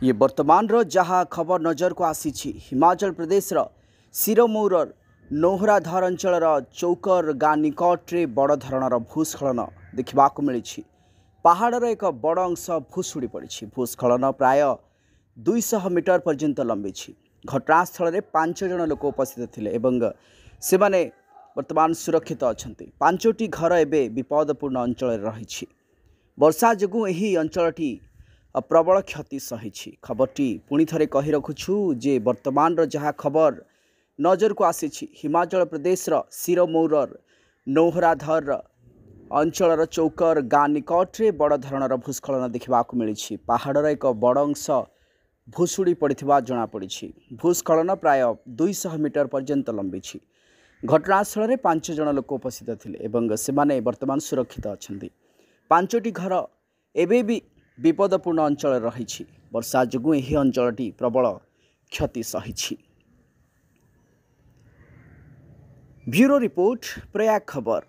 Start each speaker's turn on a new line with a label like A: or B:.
A: ये वर्तमान जहाँ खबर नजर को आसी हिमाचल प्रदेश सिरमौर नोहराधर अंचल चौकर गाँ निकटे बड़ धरणर भूस्खलन देखा मिली। पहाड़र एक बड़ अंश भूशुड़ी पड़ी। भूस्खलन प्राय 200 मीटर पर्यंत लंबी। घटनास्थल में 5 जन लोक उपस्थित थे से वर्तमान सुरक्षित अच्छा। 5टी घर एवं विपदपूर्ण अंचल रही। वर्षा जो यही अंचलटी प्रबल क्षति सही। खबरटी पुणी थे कही रखुछु जे वर्तमान जहाँ खबर नजर को आसी हिमाचल प्रदेश सिरमौर नोहराधर अंचल चौकर गाँ निकटे बड़ धरणर भूस्खलन देखा मिली। पहाड़र एक बड़ अंश भूशुड़ी पड़ा जमापड़ी। भूस्खलन प्राय 200 मीटर पर्यंत लंबी। घटनास्थल में 5 जन लोक उपस्थित थे से वर्तमान सुरक्षित अच्छा। 5टी घर एवं भी विपदपूर्ण अंचल रही। वर्षा जो यही अंचलटी प्रबल क्षति सही। ब्यूरो रिपोर्ट प्रयाग खबर।